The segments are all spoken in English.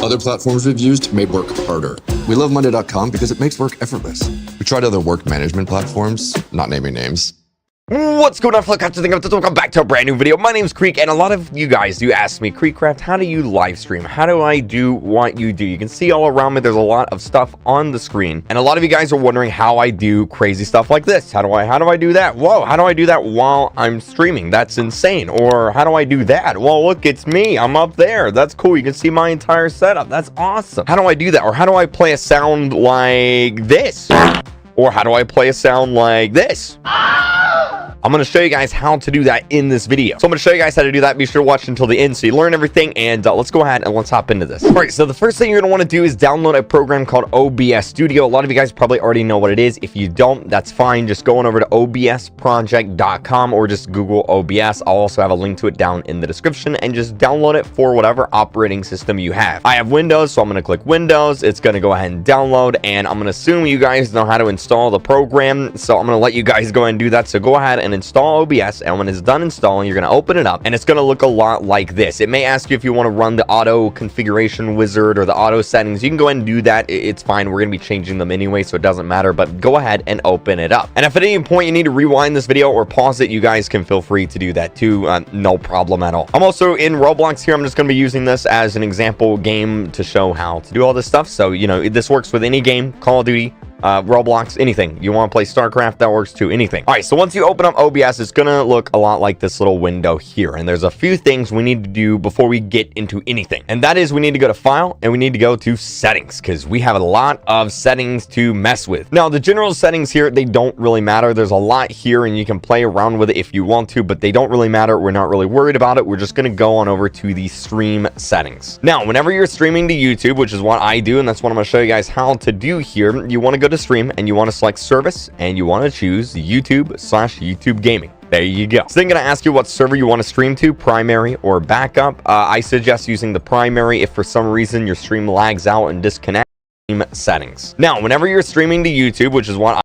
Other platforms we've used made work harder. We love Monday.com because it makes work effortless. We tried other work management platforms, not naming names. What's going on, Flickcraft? Welcome back to a brand new video. My name's Creek, and a lot of you guys do ask me, Creekcraft, how do you live stream? How do I do what you do? You can see all around me, there's a lot of stuff on the screen, and a lot of you guys are wondering how I do crazy stuff like this. How do I do that? Whoa, how do I do that while I'm streaming? That's insane. Or how do I do that? Well, look, it's me. I'm up there. That's cool. You can see my entire setup. That's awesome. How do I do that? Or how do I play a sound like this? Or how do I play a sound like this? I'm going to show you guys how to do that in this video. So I'm going to show you guys how to do that. Be sure to watch until the end so you learn everything. And let's go ahead and let's hop into this. All right, so the first thing you're going to want to do is download a program called OBS Studio. A lot of you guys probably already know what it is. If you don't, that's fine. Just go on over to obsproject.com or just Google OBS. I'll also have a link to it down in the description, and just download it for whatever operating system you have. I have Windows, so I'm going to click Windows. It's going to go ahead and download, and I'm going to assume you guys know how to install the program. So I'm going to let you guys go ahead and do that. So go ahead and install OBS, and when it's done installing, you're going to open it up, and it's going to look a lot like this. It may ask you if you want to run the auto configuration wizard or the auto settings. You can go ahead and do that. It's fine. We're going to be changing them anyway, so it doesn't matter, but go ahead and open it up. And if at any point you need to rewind this video or pause it, you guys can feel free to do that too. No problem at all. I'm also in Roblox here. I'm just going to be using this as an example game to show how to do all this stuff. So, you know, this works with any game, Call of Duty, Roblox, anything. You want to play StarCraft, that works too, anything. All right, so once you open up OBS, it's gonna look a lot like this little window here, and there's a few things we need to do before we get into anything, and that is we need to go to File, and we need to go to Settings, because we have a lot of settings to mess with. Now, the general settings here, they don't really matter. There's a lot here, and you can play around with it if you want to, but they don't really matter. We're not really worried about it. We're just gonna go on over to the stream settings. Now, whenever you're streaming to YouTube, which is what I do, and that's what I'm gonna show you guys how to do here, you want to go to Stream, and you want to select Service, and you want to choose YouTube/YouTube Gaming. There you go. So then going to ask you what server you want to stream to, primary or backup. I suggest using the primary if for some reason your stream lags out and disconnects. Settings. Now, whenever you're streaming to YouTube, which is what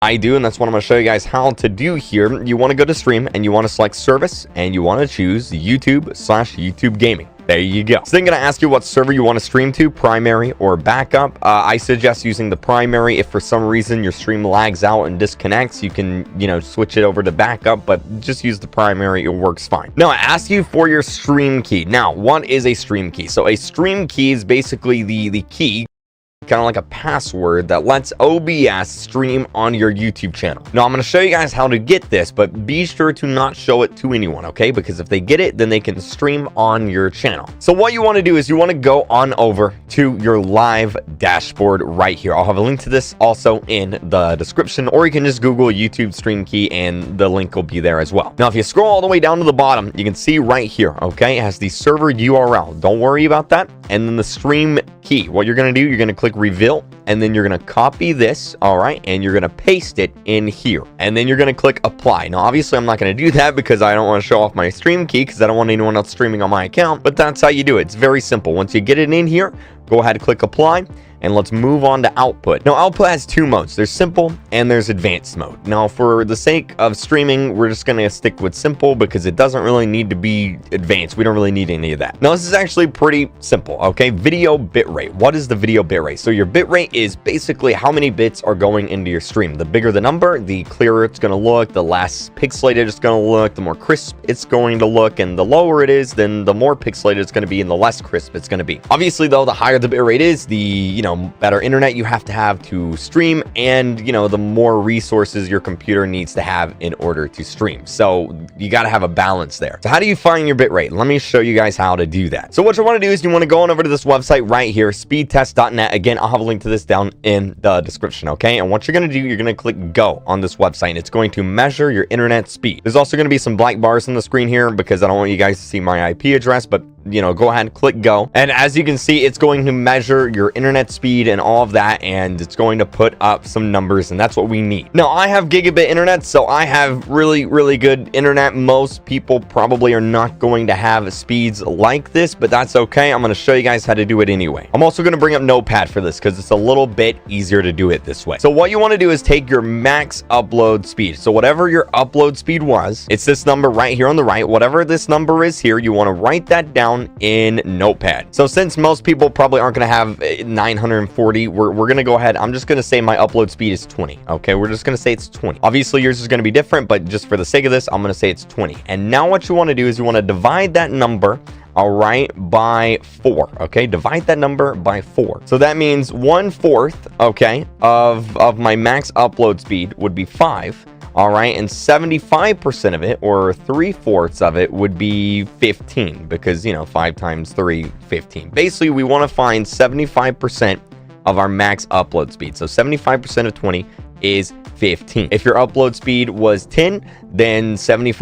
I do, and that's what I'm going to show you guys how to do here, you want to go to Stream, and you want to select Service, and you want to choose YouTube/YouTube Gaming. There you go. So then going to ask you what server you want to stream to, primary or backup. I suggest using the primary if for some reason your stream lags out and disconnects. You can, you know, switch it over to backup, but just use the primary. It works fine. Now, I ask you for your stream key. Now, what is a stream key? So a stream key is basically the key, kind of like a password that lets OBS stream on your YouTube channel. Now, I'm going to show you guys how to get this, but be sure to not show it to anyone, okay? Because if they get it, then they can stream on your channel. So what you want to do is you want to go on over to your live dashboard right here. I'll have a link to this also in the description, or you can just Google YouTube stream key and the link will be there as well. Now, if you scroll all the way down to the bottom, you can see right here, okay? It has the server URL. Don't worry about that. And then the stream key. What you're going to do, you're going to click Reveal, and then you're going to copy this, all right, and you're going to paste it in here, and then you're going to click Apply. Now, obviously, I'm not going to do that because I don't want to show off my stream key because I don't want anyone else streaming on my account, but that's how you do it. It's very simple. Once you get it in here, go ahead and click Apply, and let's move on to output. Now, output has two modes. There's simple and there's advanced mode. Now, for the sake of streaming, we're just going to stick with simple because it doesn't really need to be advanced. We don't really need any of that. Now, this is actually pretty simple, okay? Video bitrate. What is the video bitrate? So your bitrate is basically how many bits are going into your stream. The bigger the number, the clearer it's going to look, the less pixelated it's going to look, the more crisp it's going to look, and the lower it is, then the more pixelated it's going to be and the less crisp it's going to be. Obviously, though, the higher the bitrate is, the, you know, better internet you have to stream, and, you know, the more resources your computer needs to have in order to stream. So you got to have a balance there. So how do you find your bitrate? Let me show you guys how to do that. So what you want to do is you want to go on over to this website right here, speedtest.net. Again, I'll have a link to this down in the description, okay? And what you're going to do, you're going to click Go on this website, and it's going to measure your internet speed. There's also going to be some black bars on the screen here because I don't want you guys to see my IP address, but you know, go ahead and click Go. And as you can see, it's going to measure your internet speed and all of that, and it's going to put up some numbers, and that's what we need. Now, I have gigabit internet, so I have really, really good internet. Most people probably are not going to have speeds like this, but that's okay. I'm going to show you guys how to do it anyway. I'm also going to bring up Notepad for this because it's a little bit easier to do it this way. So what you want to do is take your max upload speed. So whatever your upload speed was, it's this number right here on the right. Whatever this number is here, you want to write that down down in Notepad. So since most people probably aren't going to have 940, we're going to go ahead. I'm just going to say my upload speed is 20. Okay, we're just going to say it's 20. Obviously, yours is going to be different, but just for the sake of this, I'm going to say it's 20. And now what you want to do is you want to divide that number, all right, by 4. Okay, divide that number by 4. So that means 1/4, okay, of my max upload speed would be 5. All right, and 75% of it, or 3/4 of it, would be 15, because, you know, 5 times 3, 15. Basically, we want to find 75% of our max upload speed. So 75% of 20 is 15. If your upload speed was 10, then 75